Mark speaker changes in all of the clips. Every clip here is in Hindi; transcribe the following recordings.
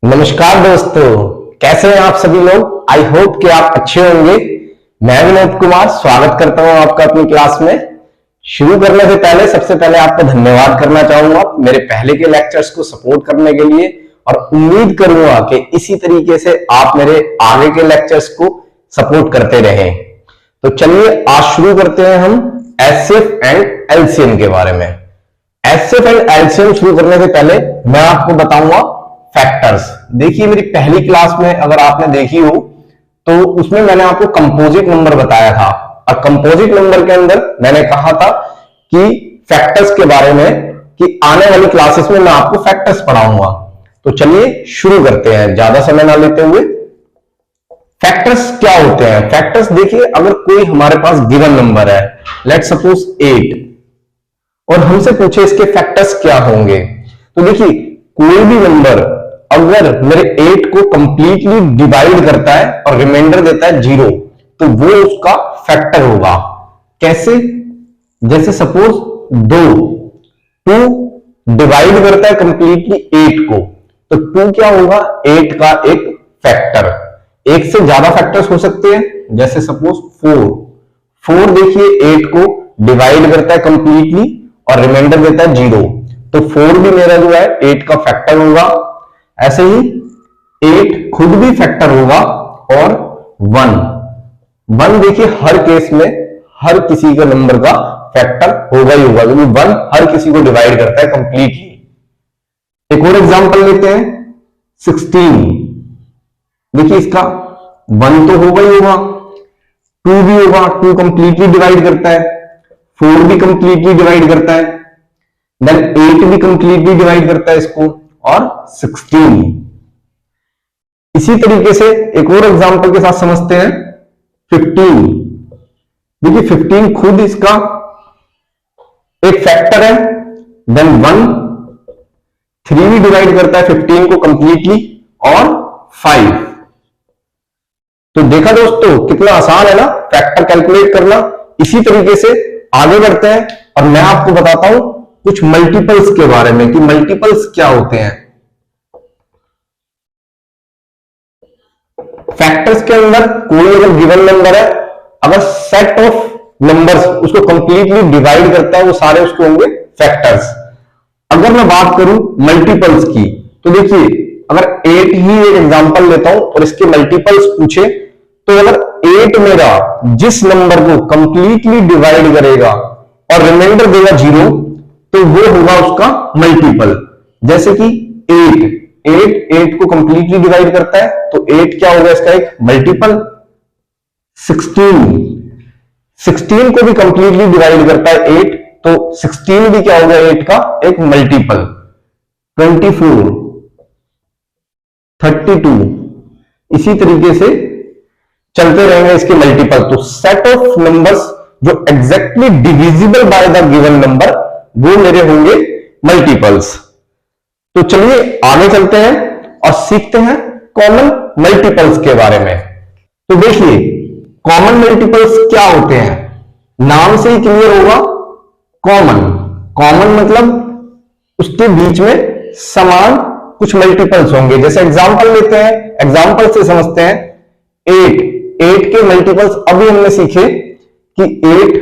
Speaker 1: नमस्कार दोस्तों, कैसे हैं आप सभी लोग। आई होप कि आप अच्छे होंगे। मैं विनोद कुमार स्वागत करता हूं आपका अपनी क्लास में। शुरू करने से पहले सबसे पहले आपको धन्यवाद करना चाहूंगा मेरे पहले के लेक्चर्स को सपोर्ट करने के लिए, और उम्मीद करूंगा कि इसी तरीके से आप मेरे आगे के लेक्चर्स को सपोर्ट करते रहें। तो चलिए आज शुरू करते हैं हम एचसीएफ एंड एलसीएम के बारे में। एचसीएफ एंड एलसीएम शुरू करने से पहले मैं आपको बताऊंगा फैक्टर्स। देखिए मेरी पहली क्लास में अगर आपने देखी हो तो उसमें मैंने आपको कंपोजिट नंबर बताया था, और कंपोजिट नंबर के अंदर मैंने कहा था कि फैक्टर्स के बारे में कि आने वाली क्लासेस में मैं आपको फैक्टर्स पढ़ाऊंगा। तो चलिए शुरू करते हैं ज्यादा समय ना लेते हुए। फैक्टर्स क्या होते हैं? फैक्टर्स देखिए, अगर कोई हमारे पास गिवन नंबर है, लेट सपोज 8, और हमसे पूछे इसके फैक्टर्स क्या होंगे, तो देखिए कोई भी नंबर अगर मेरे 8 को कंप्लीटली डिवाइड करता है और रिमाइंडर देता है 0, तो वो उसका फैक्टर होगा। कैसे? जैसे सपोज 2 डिवाइड करता है कंप्लीटली 8 को, तो 2 क्या होगा? 8 का एक फैक्टर। एक से ज्यादा फैक्टर्स हो सकते हैं, जैसे सपोज 4 देखिए 8 को डिवाइड करता है कंप्लीटली और रिमाइंडर देता है 0, तो 4 भी मेरा जो है 8 का फैक्टर होगा। ऐसे ही 8 खुद भी फैक्टर होगा, और 1 देखिए हर केस में हर किसी के नंबर का फैक्टर होगा ही होगा, क्योंकि 1 हर किसी को डिवाइड करता है कंप्लीटली। एक और एग्जांपल लेते हैं 16। देखिए इसका 1 तो होगा ही होगा, 2 भी होगा, 2 कंप्लीटली डिवाइड करता है, 4 भी कंप्लीटली डिवाइड करता है, देन 8 भी कंप्लीटली डिवाइड करता है इसको, और 16। इसी तरीके से एक और एग्जांपल के साथ समझते हैं 15। देखिए 15 खुद इसका एक फैक्टर है, देन 3 भी डिवाइड करता है 15 को कंप्लीटली, और 5। तो देखा दोस्तों कितना आसान है ना फैक्टर कैलकुलेट करना। इसी तरीके से आगे बढ़ते हैं और मैं आपको बताता हूं कुछ मल्टीपल्स के बारे में कि मल्टीपल्स क्या होते हैं। फैक्टर्स के अंदर कोई अगर गिवन नंबर है, अगर सेट ऑफ नंबर्स उसको कंप्लीटली डिवाइड करता है, वो सारे उसके होंगे फैक्टर्स। अगर मैं बात करूं मल्टीपल्स की, तो देखिए अगर 8 ही एक एग्जांपल लेता हूं और इसके मल्टीपल्स पूछे, तो अगर 8 मेरा जिस नंबर को कंप्लीटली डिवाइड करेगा और रिमाइंडर देगा 0, तो वो होगा उसका मल्टीपल। जैसे कि 8 को कंप्लीटली डिवाइड करता है, तो 8 क्या होगा इसका एक मल्टीपल। 16 को भी कंप्लीटली डिवाइड करता है 8, तो 16 भी क्या होगा 8 का एक मल्टीपल। 24, 32, इसी तरीके से चलते रहेंगे इसके मल्टीपल। तो सेट ऑफ नंबर्स जो exactly divisible by the given number, वो मेरे होंगे मल्टीपल्स। तो चलिए आगे चलते हैं और सीखते हैं कॉमन मल्टीपल्स के बारे में। तो देखिए कॉमन मल्टीपल्स क्या होते हैं, नाम से ही क्लियर होगा। कॉमन मतलब उसके बीच में समान कुछ मल्टीपल्स होंगे। जैसे एग्जांपल लेते हैं, एग्जांपल से समझते हैं 8 के मल्टीपल्स अभी हमने सीखे कि 8,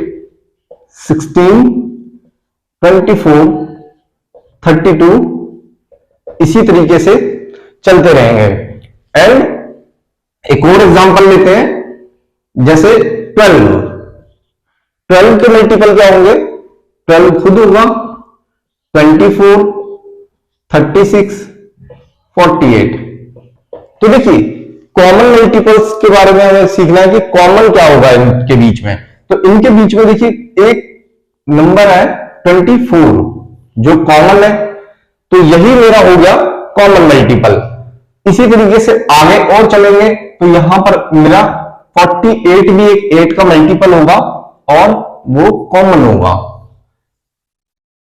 Speaker 1: 16, 24, 32, इसी तरीके से चलते रहेंगे। एंड एक और एग्जांपल लेते हैं, जैसे 12 के मल्टीपल क्या होंगे? 12 खुद होगा, 24, 36, 48। तो देखिए कॉमन मल्टीपल्स के बारे में हमें सीखना है कि कॉमन क्या होगा इनके बीच में। तो इनके बीच में देखिए एक नंबर है 24 जो कॉमन है, तो यही मेरा हो गया कॉमन मल्टीपल। इसी तरीके से आगे और चलेंगे तो यहां पर मेरा 48 भी एक 8 का मल्टीपल होगा और वो कॉमन होगा।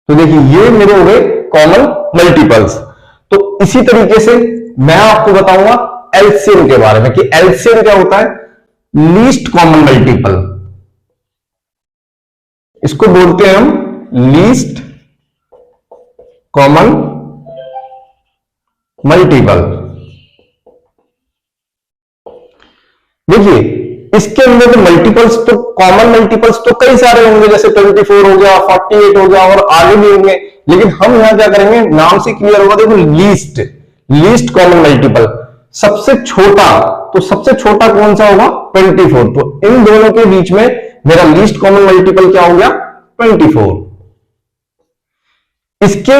Speaker 1: तो देखिए ये मेरे हो गए कॉमन मल्टीपल्स। तो इसी तरीके से मैं आपको बताऊंगा एलसीएम के बारे में कि एलसीएम क्या होता है? Least common multiple. इसको बोलते हैं हम लीस्ट कॉमन मल्टीपल। देखिए इसके अंदर तो मल्टीपल्स, तो कॉमन मल्टीपल्स तो कई सारे होंगे, जैसे 24 हो गया, 48 हो गया और आगे भी होंगे। लेकिन हम यहां क्या करेंगे, नाम से क्लियर होगा, देखो लीस्ट कॉमन मल्टीपल, सबसे छोटा, तो सबसे छोटा कौन सा होगा 24। तो इन दोनों के बीच में मेरा लीस्ट कॉमन मल्टीपल क्या हो गया 24। इसके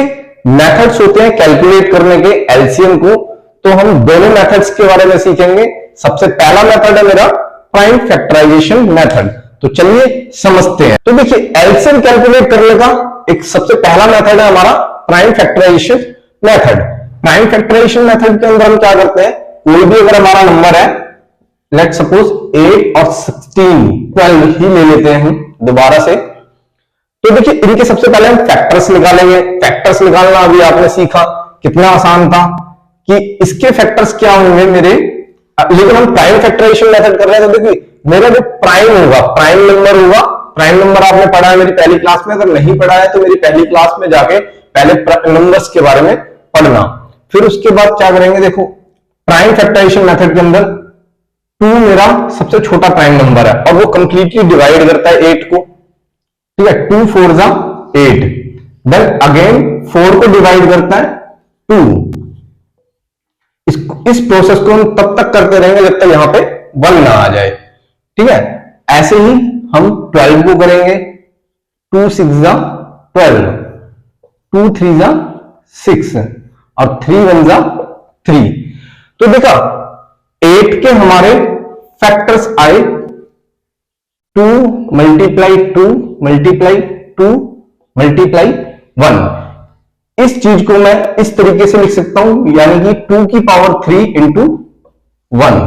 Speaker 1: मेथड्स होते हैं कैलकुलेट करने के एलसीएम को, तो हम दोनों मेथड्स के बारे में सीखेंगे। सबसे पहला मेथड है मेरा प्राइम फैक्टराइजेशन मेथड, तो चलिए समझते हैं। तो देखिए एलसीएम कैलकुलेट करने का एक सबसे पहला मेथड है हमारा prime factorisation method. Prime factorisation method के अंदर हम क्या करते हैं, कोई भी अगर हमारा नंबर है, लेट सपोज 8 और 16, 12 ही ले लेते हैं हम दोबारा से। तो देखिए इनके सबसे पहले हम फैक्टर्स निकालेंगे। फैक्टर्स निकालना अभी आपने सीखा, कितना आसान था कि इसके फैक्टर्स क्या होंगे मेरे, लेकिन हम प्राइम फैक्टराइजेशन मेथड कर रहे हैं। तो देखिए मेरा जो प्राइम होगा, प्राइम नंबर होगा, प्राइम नंबर आपने पढ़ा है मेरी पहली क्लास में, अगर नहीं पढ़ा है तो मेरी पहली क्लास में जाके पहले नंबर्स के बारे में पढ़ना। फिर उसके बाद क्या करेंगे, देखो प्राइम फैक्टराइजेशन मेथड के अंदर 2 मेरा सबसे छोटा प्राइम नंबर है और वो कंप्लीटली डिवाइड करता है 8 को, ठीक है, 2 4 जा 8, देन अगेन 4 को डिवाइड करता है 2। इस प्रोसेस को हम तब तक करते रहेंगे जब तक यहां पे 1 ना आ जाए, ठीक है। ऐसे ही हम 12 को करेंगे, 2 6 जा 12, 2 3 जा 6 और 3 1 जा 3। तो देखा 8 के हमारे फैक्टर्स आए 2 मल्टीप्लाई 2 मल्टीप्लाई 2 मल्टीप्लाई 1। इस चीज को मैं इस तरीके से लिख सकता हूं, यानी कि 2 की पावर 3 इंटू 1।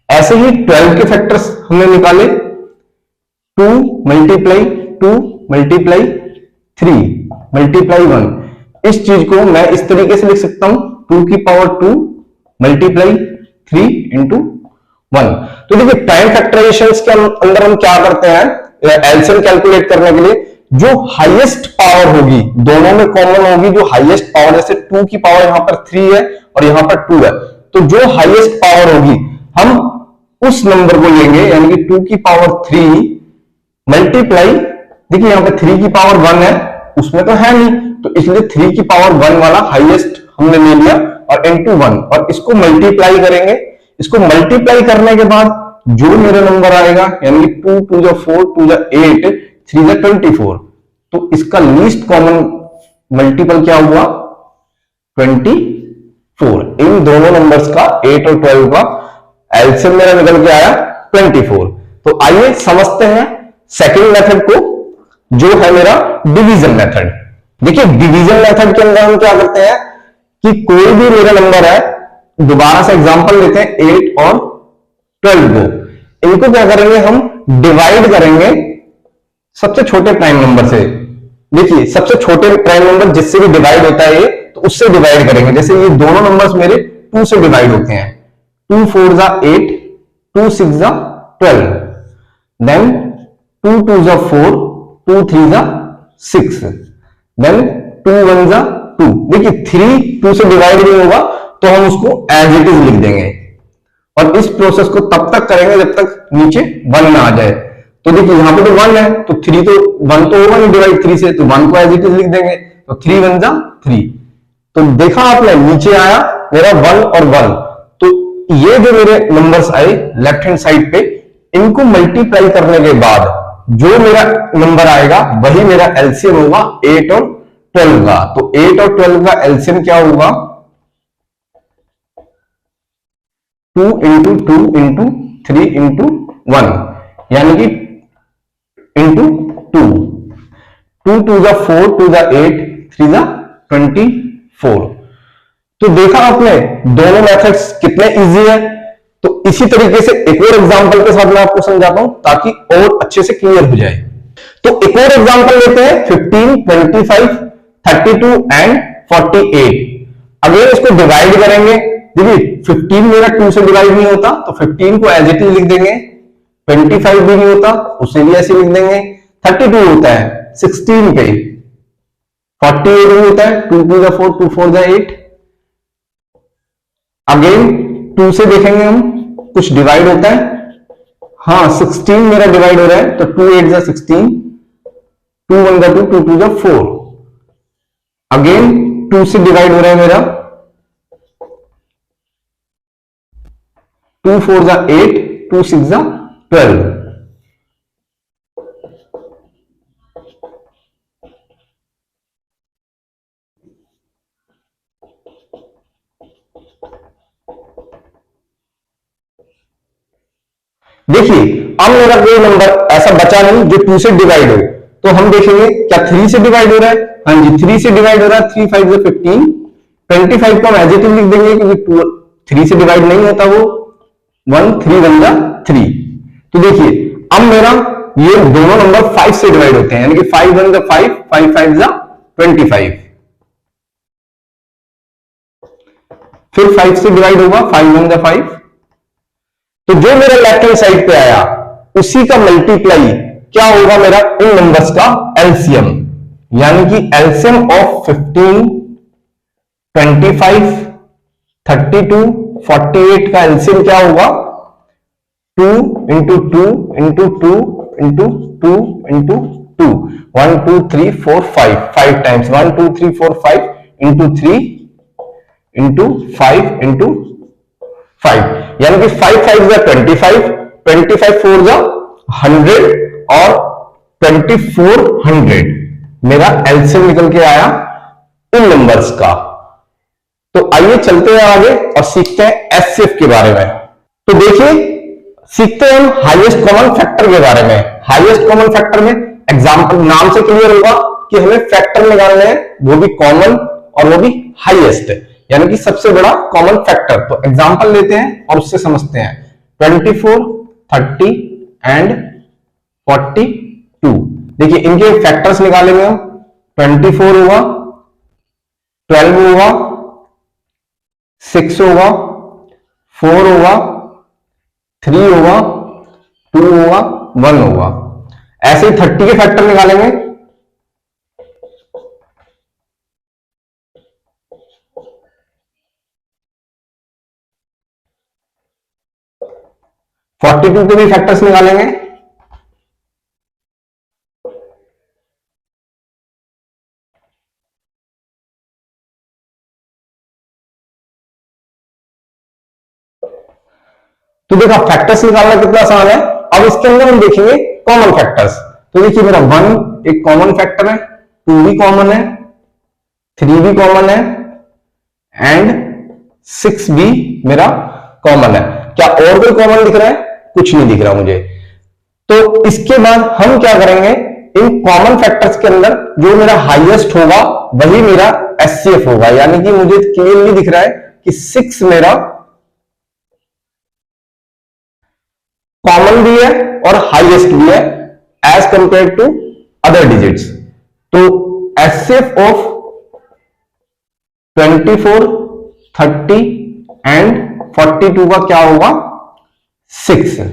Speaker 1: ऐसे ही 12 के फैक्टर्स हमने निकाले, 2 मल्टीप्लाई 2 मल्टीप्लाई 3 मल्टीप्लाई 1। इस चीज को मैं इस तरीके से लिख सकता हूं, 2 की पावर 2 मल्टीप्लाई 3 इंटू 1। तो देखिए प्राइम फैक्टराइजेशन के अंदर हम क्या करते हैं, एलसीएम कैलकुलेट करने के लिए जो हाईएस्ट पावर होगी, दोनों में कॉमन होगी जो हाईएस्ट पावर, जैसे 2 की पावर यहां पर 3 है और यहां पर 2 है, तो जो हाईएस्ट पावर होगी हम उस नंबर को लेंगे, यानी कि 2 की पावर 3 मल्टीप्लाई, देखिए यहां पर 3 की पावर 1 है, उसमें तो है नहीं, तो इसलिए 3 की पावर 1 वाला हाईएस्ट हमने ले लिया और इंटू 1, और इसको मल्टीप्लाई करेंगे। इसको मल्टीप्लाई करने के बाद जो मेरा नंबर आएगा, यानी कि 2 2 जा 4 2 जा 8 3 जा 24, तो इसका लीस्ट कॉमन मल्टीपल क्या हुआ 24। इन दोनों नंबर्स का 8 और 12 का एलसीएम मेरा निकल के आया 24। तो आइए समझते हैं सेकंड मेथड को, जो है मेरा डिवीजन मेथड। देखिए डिवीजन मेथड के अंदर हम क्या करते हैं कि कोई भी मेरा नंबर है, दोबारा से एग्जांपल लेते हैं 8 और 12 को, इनको क्या करेंगे हम डिवाइड करेंगे सबसे छोटे प्राइम नंबर से। देखिए सबसे छोटे प्राइम नंबर जिससे भी डिवाइड होता है ये, तो उससे डिवाइड करेंगे। जैसे ये दोनों नंबर्स मेरे 2 से डिवाइड होते हैं, 2 4 जा 8 2 6 जा 12, देन 2 2 जा 4 2 3 जा 6, देन 2 1 जा 2। देखिए 3 2 से डिवाइड नहीं होगा तो हम उसको एज इट इज लिख देंगे, और इस प्रोसेस को तब तक करेंगे जब तक नीचे 1 ना आ जाए। तो देखिए यहां पे तो 1 है, तो 3 तो 1 तो होगा नहीं डिवाइड 3 से, तो 1 को एज इट इज लिख देंगे, तो 3 1 जा 3। तो देखा आपने नीचे आया मेरा 1 और 1, तो ये जो मेरे नंबर्स आए लेफ्ट हैंड साइड पे, इनको मल्टीप्लाई करने के बाद जो मेरा नंबर आएगा वही मेरा एलसीएम होगा 8 और 12 का। तो 8 और 12 का एलसीएम क्या होगा 2 इंटू 2 इंटू 3 इंटू 1, यानी कि इंटू 2, 2 2 जा 4 2 जा 8 3 जा 24। तो देखा आपने दोनों मेथड्स कितने इजी है। तो इसी तरीके से एक और एग्जांपल के साथ मैं आपको समझाता हूं ताकि और अच्छे से क्लियर हो जाए। तो एक और एग्जांपल लेते हैं 15 25 32 एंड 48। अगेन इसको डिवाइड करेंगे। देखिए 15 मेरा 2 से डिवाइड नहीं होता तो 15 को एज इट इज लिख देंगे, 25 भी नहीं होता उसे भी ऐसे लिख देंगे, 32 होता है 16 पे, 48 भी होता है 2 2 जा 4 2 4 जा 8। अगेन 2 से देखेंगे हम कुछ डिवाइड होता है हाँ 16 मेरा डिवाइड हो रहा है, तो 2 8 जा 16, 2 1 जा 2, 2 2 जा 4, अगेन 2 से डिवाइड हो रहा है मेरा, 2 4 जा 8, 2 6 जा 12। देखिए अब मेरा कोई नंबर ऐसा बचा नहीं जो 2 से डिवाइड हो, तो हम देखेंगे क्या 3 से डिवाइड हो रहा है। हाँ जी 3 से डिवाइड हो रहा है, 3 5 से 15, 25 को हम एडजेटिव लिख देंगे क्योंकि 3 से डिवाइड नहीं होता वो, 1 3 1 जा 3। तो देखिए अब मेरा ये दोनों नंबर 5 से डिवाइड होते हैं, यानी कि 5 1 जा 5, 5 5 जा 25, फिर 5 से डिवाइड होगा, 5 1 जा 5। तो जो मेरा लेफ्ट हैंड साइड पे आया उसी का मल्टीप्लाई क्या होगा मेरा इन नंबर्स का एलसीएम, यानी कि एलसीएम ऑफ 15 25 32 48 का एलसीएम क्या होगा, 2 into 2 into 2 into 2 into 2, 1 2 3 4 5, 5 times 1 2 3 4 5 into 3 into 5 into 5, यानी कि 5 5 जा 25, 25 4 जा 100 और 2400 मेरा एलसीएम निकल के आया इन नंबर्स का। तो आइए चलते हैं आगे और सीखते हैं एचसीएफ के बारे में। तो देखिए सीखते हैं हम हाईएस्ट कॉमन फैक्टर के बारे में। हाईएस्ट कॉमन फैक्टर में एग्जांपल नाम से क्लियर होगा कि हमें फैक्टर निकालने हैं, वो भी कॉमन और वो भी हाईएस्ट, यानी कि सबसे बड़ा कॉमन फैक्टर। तो एग्जांपल लेते हैं और उससे समझते हैं। 24 30 एंड 42, देखिए इनके फैक्टर्स निकालेंगे हम। 24 होगा, 12 होगा, 6 होगा, 4 होगा, 3 होगा, 2 होगा, 1 होगा। ऐसे ही 30 के फैक्टर निकालेंगे। 42 के भी फैक्टर्स निकालेंगे। तो देखा फैक्टर्स निकालना कितना आसान है। अब इसके अंदर हम देखेंगे कॉमन फैक्टर्स। तो देखिए मेरा 1 एक कॉमन फैक्टर है, 2 भी कॉमन है, 3 भी कॉमन है एंड 6 भी मेरा कॉमन है। क्या और कोई कॉमन दिख रहा है? कुछ नहीं दिख रहा मुझे। तो इसके बाद हम क्या करेंगे, इन कॉमन फैक्टर्स के अंदर जो मेरा हाईएस्ट होगा वही मेरा एचसीएफ होगा, यानी कि मुझे क्लियरली दिख रहा है कि 6 मेरा कॉमन भी है और हाईएस्ट भी है as compared to other digits. तो एचसीएफ ऑफ 24 30 एंड 42 का क्या होगा, 6।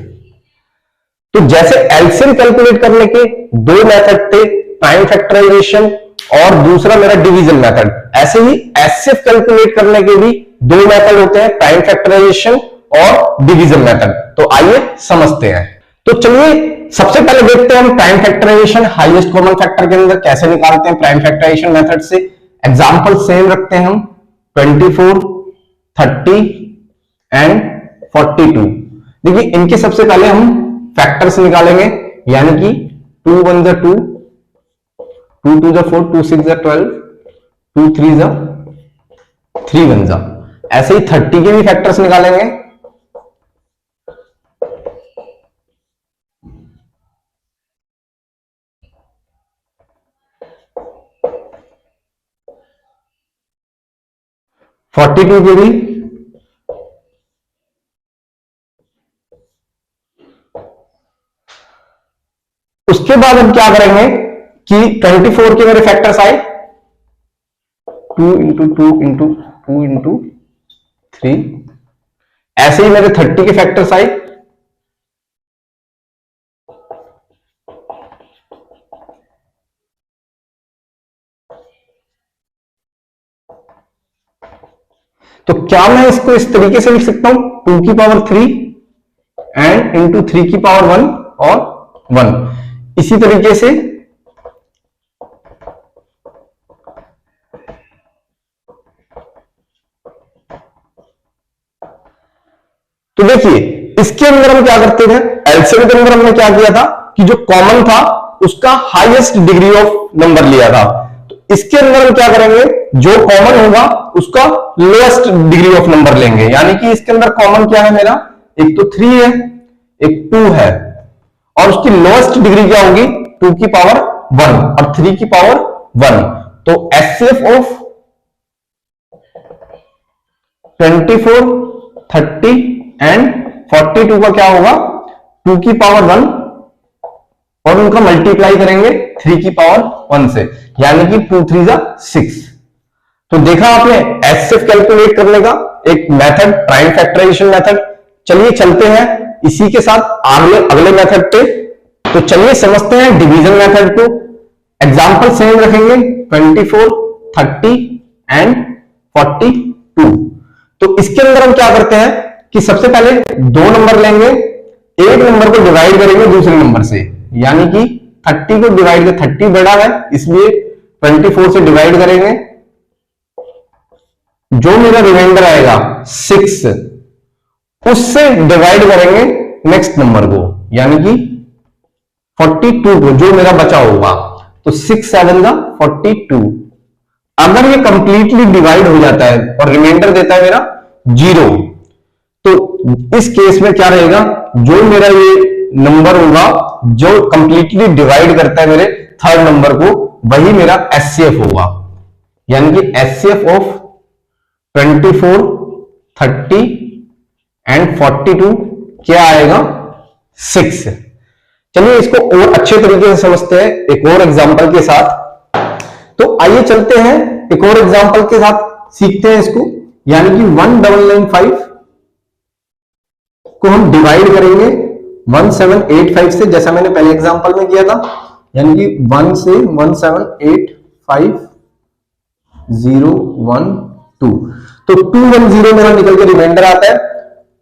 Speaker 1: तो जैसे एलसीएम कैलकुलेट करने के दो मेथड थे, प्राइम फैक्टराइजेशन और दूसरा मेरा डिवीजन मेथड, ऐसे ही एचसीएफ कैलकुलेट करने के भी दो मेथड होते हैं, प्राइम फैक्टराइजेशन और डिवीजन मेथड। तो आइए समझते हैं। तो चलिए सबसे पहले देखते हैं हम prime factorisation highest common factor के अंदर कैसे निकालते हैं प्राइम फैक्टराइजेशन मेथड से। एग्जांपल सेम रखते हैं हम, 24 30 एंड 42। देखिए इनके सबसे पहले हम फैक्टर्स निकालेंगे, यानी कि 2 1 जा 2, 2 2 जा 4, 2 6 जा 12, 2 3 जा 3 1 जा। ऐसे ही 30 के भी फैक्टर्स निकालेंगे। फोर्टी टू के भी, उसके बाद हम क्या करेंगे कि 24 के मेरे फैक्टर्स आए, 2 इंटू 2 इंटू 2 इंटू 3। ऐसे ही मेरे 30 के फैक्टर्स आए, तो क्या मैं इसको इस तरीके से लिख सकता हूं, 2 की पावर 3 एंड इंटू 3 की पावर 1 और 1। इसी तरीके से तो देखिए इसके अंदर हम क्या करते थे, एलसीएम के अंदर हमने क्या किया था कि जो कॉमन था उसका हाईएस्ट डिग्री ऑफ नंबर लिया था। तो इसके अंदर हम क्या करेंगे, जो कॉमन होगा उसका लोएस्ट डिग्री ऑफ नंबर लेंगे। यानी कि इसके अंदर कॉमन क्या है मेरा, एक तो 3 है, एक 2 है, और उसकी लोएस्ट डिग्री क्या होगी 2 की पावर 1 और 3 की पावर 1। तो एचसीएफ ऑफ 24, 30 एंड 42 का क्या होगा 2 की पावर 1 और उनका मल्टीप्लाई करेंगे 3 की पावर 1 से, यानी कि 2 3 जा 6। तो देखा आपने एचसीएफ कैलकुलेट करने का एक मेथड, प्राइम फैक्टराइजेशन मेथड। चलिए चलते हैं इसी के साथ अगले मेथड पे। तो चलिए समझते हैं डिवीजन मेथड को। एग्जांपल सेम रखेंगे 24, 30 एंड 42। तो इसके अंदर हम क्या करते हैं कि सबसे पहले दो नंबर लेंगे, एक नंबर को डिवाइड करेंगे दूसरे नंबर से, यानी कि 30 को डिवाइड कर, 30 बड़ा है इसलिए 24 से डिवाइड करेंगे, जो मेरा रिमाइंडर आएगा 6 उससे डिवाइड करेंगे नेक्स्ट नंबर को, यानी कि 42 को, जो मेरा बचा होगा। तो 6 7 का 42। अगर ये कंप्लीटली डिवाइड हो जाता है और रिमाइंडर देता है मेरा 0, तो इस केस में क्या रहेगा, जो मेरा ये नंबर होगा जो कंप्लीटली डिवाइड करता है मेरे थर्ड नंबर को, वही मेरा एचसीएफ होगा। यानी कि एचसीएफ ऑफ 24, 30 एंड 42 क्या आएगा 6। चलिए इसको और अच्छे तरीके से समझते हैं एक और एग्जांपल के साथ। तो आइए चलते हैं एक और एग्जांपल के साथ सीखते हैं इसको। यानी कि 1995 को हम डिवाइड करेंगे 1785 से, जैसा मैंने पहले एग्जांपल में किया था। यानी कि 1 से 1785 012, तो 210 मेरा निकल के रिमाइंडर आता है।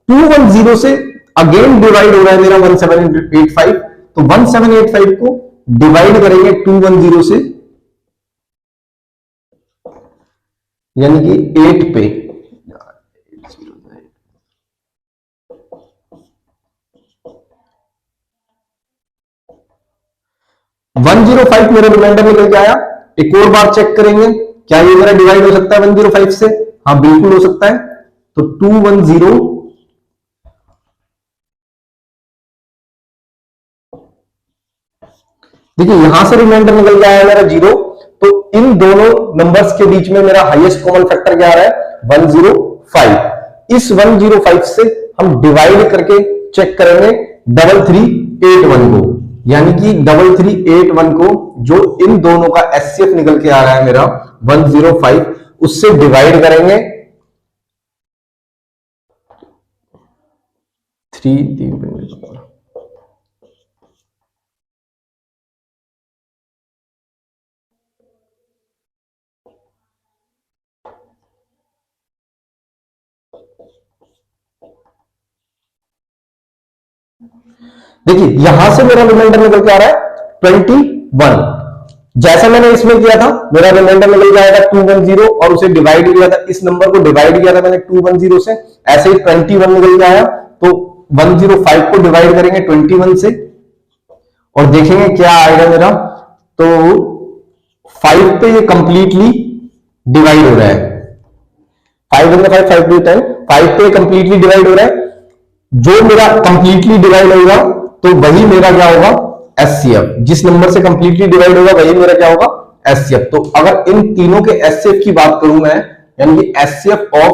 Speaker 1: 210 से अगेन डिवाइड हो रहा है मेरा 1785, तो 1785 को डिवाइड करेंगे 210 से, यानी कि 8 पे। 105 मेरा रिमाइंडर निकल के आया। एक और बार चेक करेंगे क्या ये मेरा डिवाइड हो सकता है 105 से। हाँ बिल्कुल हो सकता है। तो 210 देखिए यहां से रिमाइंडर निकल के आया मेरा 0। तो इन दोनों नंबर्स के बीच में मेरा हाईएस्ट कॉमन फैक्टर क्या आ रहा है 105। इस 105 से हम डिवाइड करके चेक करेंगे 3381 को, यानी कि 3381 को जो इन दोनों का एचसीएफ निकल के आ रहा है मेरा 105, उससे डिवाइड करेंगे 3 देखिए यहां से मेरा रिमाइंडर निकल के आ रहा है 21। जैसा मैंने इसमें किया था मेरा रिमाइंडर निकल के आएगा 210 और उसे डिवाइड किया था, इस नंबर को डिवाइड किया था मैंने 210 से, ऐसे ही 21 निकल के आया। तो 105 को डिवाइड करेंगे 21 से और देखेंगे क्या आएगा मेरा। तो 5 पे ये कंप्लीटली डिवाइड हो रहा है, 5 5 5 2 10, 5 पे कंप्लीटली डिवाइड हो रहा है। जो मेरा कंप्लीटली डिवाइड होगा तो वही मेरा क्या होगा एचसीएफ, जिस नंबर से कंप्लीटली डिवाइड होगा वही मेरा क्या होगा एचसीएफ। तो अगर इन तीनों के एचसीएफ की बात करूं मैं, यानी कि एचसीएफ ऑफ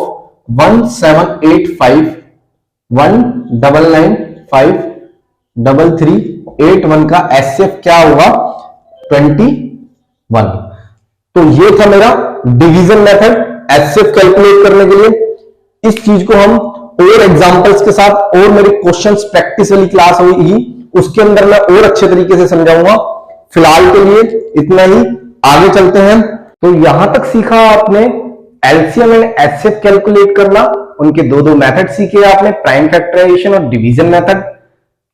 Speaker 1: 1785 1995 3381 का एचसीएफ क्या होगा 21। तो ये था मेरा डिवीजन मेथड एचसीएफ कैलकुलेट करने के लिए। इस चीज को हम और एग्जांपल्स के साथ और मेरी क्वेश्चंस प्रैक्टिस वाली क्लास होगी उसके अंदर मैं और अच्छे तरीके से समझाऊंगा। फिलहाल के लिए इतना ही, आगे चलते हैं। तो यहां तक सीखा आपने एलसीएम एंड एचसीएफ कैलकुलेट करना उनके दो दो मेथड सीखे आपने, प्राइम फैक्टराइजेशन और डिवीजन मेथड।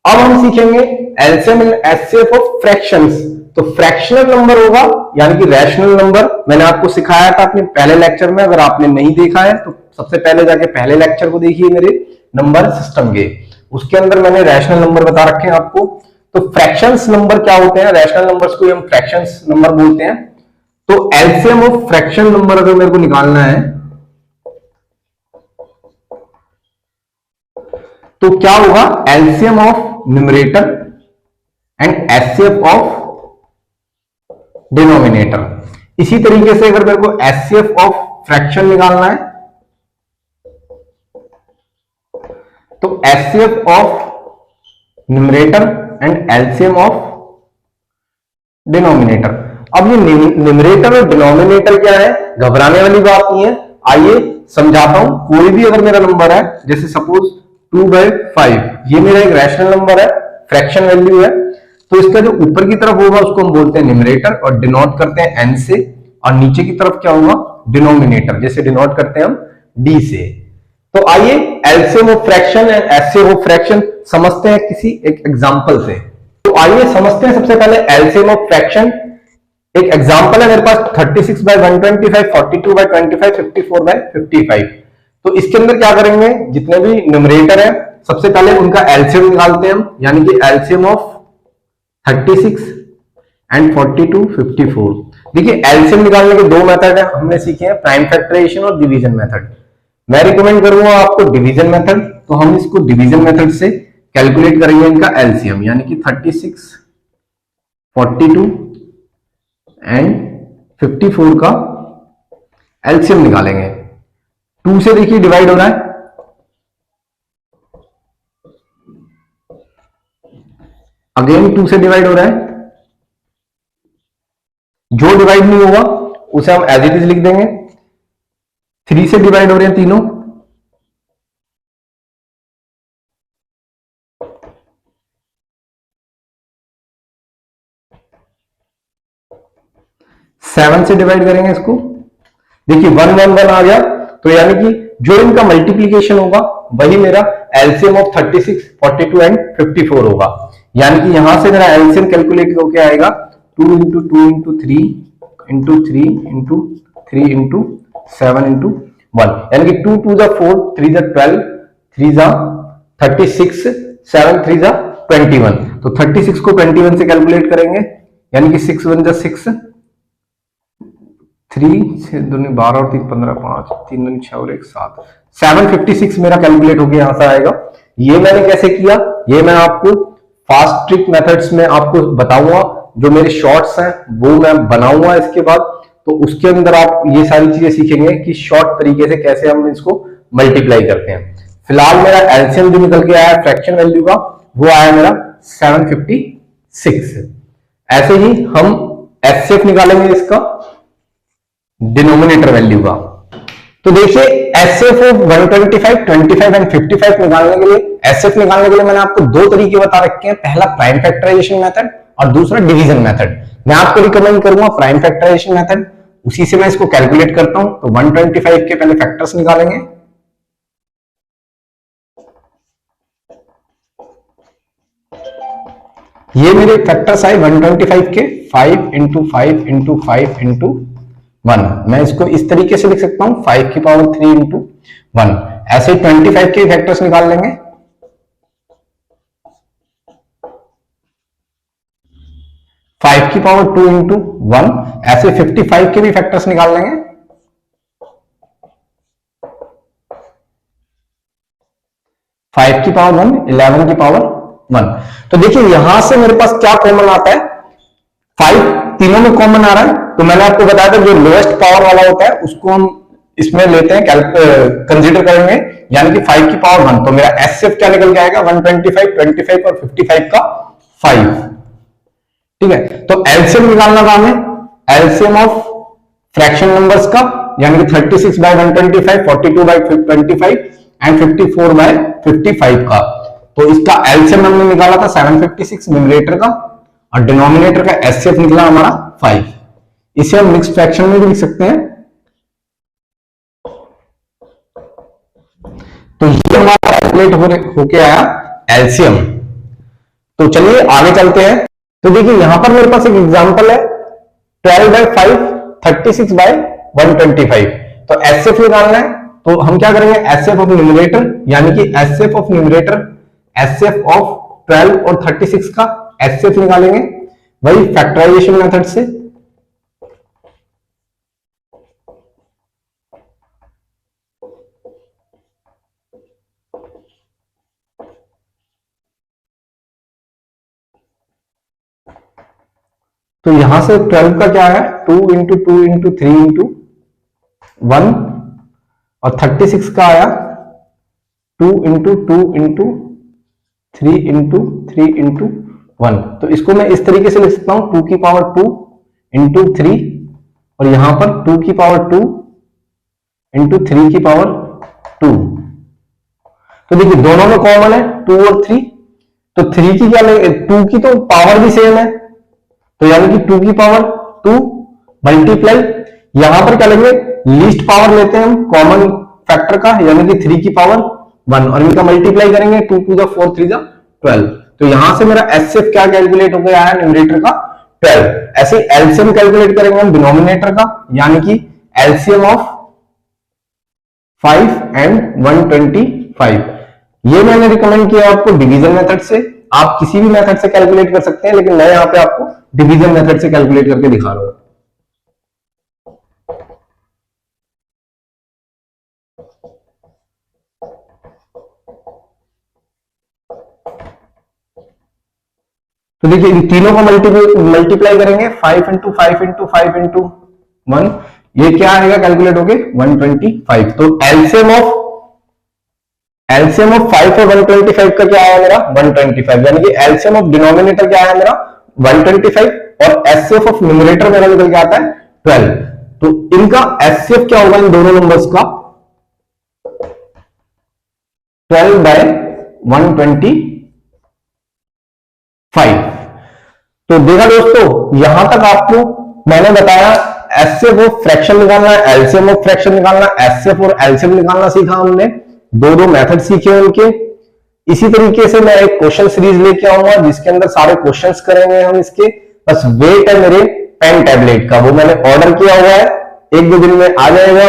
Speaker 1: अब हम सीखेंगे LCM and HCF of fractions. तो फ्रैक्शनल नंबर होगा यानी कि रैशनल नंबर, मैंने आपको सिखाया था अपने पहले लेक्चर में, अगर आपने नहीं देखा है तो सबसे पहले जाके पहले लेक्चर को देखिए मेरे नंबर सिस्टम के, उसके अंदर मैंने रैशनल नंबर बता रखे हैं आपको। तो फ्रैक्शंस नंबर क्या होते हैं, रैशनल नंबर्स को हम फ्रैक्शंस नंबर बोलते हैं। तो एलसीएम ऑफ फ्रैक्शन नंबर अगर मेरे को निकालना है तो क्या होगा, LCM of numerator and HCF of denominator. इसी तरीके से अगर मेरे को एचसीएफ ऑफ फ्रैक्शन निकालना है तो HCF of numerator and LCM of denominator. अब ये न्यूमरेटर और डिनोमिनेटर क्या है, घबराने वाली बात नहीं है, आइए समझाता हूं। कोई भी अगर मेरा नंबर है, जैसे सपोज 2/5, ये मेरा एक रैशनल नंबर है, फ्रैक्शन वैल्यू है, तो इसका जो ऊपर की तरफ होगा उसको हम बोलते हैं न्यूमरेटर और डिनोट करते हैं n से, और नीचे की तरफ क्या होगा, डिनोमिनेटर, जैसे डिनोट करते हैं हम d से। तो आइए LCM of fraction and HCF of fraction समझते हैं किसी एक एग्जांपल से। तो आइए समझते हैं सबसे पहले एलसीएम ऑफ फ्रैक्शन। एक एग्जांपल है मेरे पास 36/125, 42/25, 54/55। तो इसके अंदर क्या करेंगे, जितने भी न्यूमरेटर है सबसे पहले उनका एलसीएम निकालते हैं हम, यानी कि एलसीएम ऑफ 36 एंड 42, 54। देखिए एलसीएम निकालने के दो मेथड है हमने सीखे हैं, प्राइम फैक्टराइजेशन और डिवीजन मेथड। मैं रिकमेंड करूंगा आपको डिवीजन मेथड, तो हम इसको डिवीजन मेथड से कैलकुलेट करेंगे इनका एलसीएम, यानी कि 36, 42 एंड 54 का एलसीएम निकालेंगे। 2 से देखिए डिवाइड हो रहा है, अगेन 2 से डिवाइड हो रहा है, जो डिवाइड नहीं होगा उसे हम एज इट इज लिख देंगे। 3 से डिवाइड हो रहे हैं तीनों, सेवन से डिवाइड करेंगे इसको। देखिए 1 1 1 आ गया, तो यानी कि जो इनका मल्टीप्लीकेशन होगा वही मेरा एलसीएम ऑफ 36, 42 एंड 54 होगा। यानी कि यहां से मेरा एलसीएम कैलकुलेट होके आएगा 2 into 2 into 3 into 3 into 3 into 7 into 1, यानी कि 2 2 4, 3 12, 3 36, 7 3 21। तो 36 को 21 से कैलकुलेट करेंगे, यानी कि 6 1 6, 3 से 2 12 और 3 15, 5 3 2 6 और 1 7, 756 मेरा कैलकुलेट होके यहां से आएगा। ये मैंने कैसे किया, ये मैं आपको फास्ट ट्रिक मेथड्स में आपको बताऊंगा, जो मेरे शॉर्ट्स हैं वो मैं बनाऊंगा इसके बाद, तो उसके अंदर आप ये सारी चीजें सीखेंगे कि शॉर्ट तरीके से कैसे हम इसको मल्टीप्लाई करते हैं। फिलहाल मेरा एलसीएम जो निकल के आया फ्रैक्शन वैल्यू का, वो आया मेरा 756। ऐसे ही हम एचसीएफ निकालेंगे इसका डिनोमिनेटर वैल्यू का। तो देखिए एचसीएफ ऑफ 125, 25 एंड 55 निकालने के लिए, एचसीएफ निकालने के लिए मैंने आपको दो तरीके बता रखे हैं, पहला प्राइम फैक्टराइजेशन मेथड और दूसरा डिवीजन मेथड। मैं आपको रिकमेंड करूंगा प्राइम फैक्टराइजेशन मेथड, उसी से मैं इसको कैलकुलेट करता हूं। तो 125 के पहले फैक्टर्स निकालेंगे, ये मेरे फैक्टर्स आए 125 के 5 इंटू 5 इंटू 5 इंटू 1। मैं इसको इस तरीके से लिख सकता हूं 5 की पावर 3 इंटू 1। ऐसे 25 के फैक्टर्स निकाल लेंगे, 5 की पावर 2 इंटू 1। ऐसे 55 के भी फैक्टर्स निकाल लेंगे, 5 की पावर 1, 11 की पावर 1। तो देखिए यहां से मेरे पास क्या कॉमन आता है, 5 तीनों में कॉमन आ रहा है। तो मैंने आपको बताया था जो लोएस्ट पावर वाला होता है उसको हम इसमें लेते हैं, कंसीडर करेंगे, यानी कि 5 की पावर 1। तो मेरा एचसीएफ क्या निकल के आएगा, 125, 25 और 55 का 5। ठीक है, तो एलसीएम निकालना था हमें, एलसीएम ऑफ फ्रैक्शन नंबर्स का, यानी कि 36/125, 42/25 एंड 54/55 का। तो इसका एलसीएम हमने निकाला था 756 न्यूमरेटर का, और डिनोमिनेटर का एचसीएफ निकला हमारा 5। इसे हम मिक्स्ड फ्रैक्शन में भी लिख सकते हैं। तो ये हमारा कैलकुलेट होके आया एलसीएम। तो चलिए आगे चलते हैं। तो देखिए यहां पर मेरे पास एक एग्जांपल है 12/5 36/125। तो एचसीएफ निकालना है, तो हम क्या करेंगे, एचसीएफ ऑफ न्यूमरेटर यानी कि HCF of numerator HCF of 12 और 36 का एचसीएफ निकालेंगे वही फैक्टराइजेशन मेथड से। तो यहां से 12 का क्या है 2 इंटू 2 इंटू 3 इंटू 1 और 36 का आया 2 इंटू 2 इंटू 3 इंटू 3 इंटू 1। तो इसको मैं इस तरीके से लिख सकता हूं 2 की पावर 2 इंटू 3 और यहां पर 2 की पावर 2 इंटू 3 की पावर 2। तो देखिए दोनों में कॉमन है 2 और 3, तो 3 की क्या लेंगे, 2 की तो पावर भी सेम है, तो यानी कि 2 की पावर 2 मल्टीप्लाई, यहां पर क्या लेंगे लीस्ट पावर लेते हैं हम कॉमन फैक्टर का यानी कि 3 की पावर 1 और इनका मल्टीप्लाई करेंगे 2 टू द 4 3 12। तो यहां से मेरा एचसीएफ क्या कैलकुलेट हो गया है न्यूमरेटर का 12। ऐसे एलसीएम कैलकुलेट करेंगे हम डिनोमिनेटर का यानी कि एलसीएम ऑफ 5 एंड 125। ये मैंने रिकमेंड किया आपको डिवीजन मेथड से, आप किसी भी मेथड से कैलकुलेट कर सकते हैं, लेकिन मैं यहां पे आपको डिवीजन मेथड से कैलकुलेट करके दिखा रहा हूं। तो देखिए इन तीनों को मल्टीप्लाई करेंगे 5 इंटू 5 इंटू 5 इंटू 1, ये क्या आएगा कैलकुलेट होके 125। तो एलसीएम ऑफ 5 और 125 का क्या आया मेरा 125, यानी कि एलसीएम ऑफ डिनोमिनेटर क्या आया मेरा 125 और एचसीएफ ऑफ न्यूमरेटर मेरा निकल के आता है 12। तो इनका एचसीएफ क्या होगा इन दोनों नंबर्स का 12/125। तो देखा दोस्तों यहां तक आपको मैंने बताया एचसीएफ ऑफ फ्रैक्शन निकालना, एलसीएम ऑफ फ्रैक्शन निकालना, एचसीएफ और एलसीएम निकालना सीखा हमने, दो मेथड सीखे उनके। इसी तरीके से मैं एक क्वेश्चन सीरीज लेके आऊंगा जिसके अंदर सारे क्वेश्चंस करेंगे हम इसके। बस वेट है मेरे पेन टैबलेट का, वो मैंने ऑर्डर किया हुआ है, 1-2 दिन में आ जाएगा।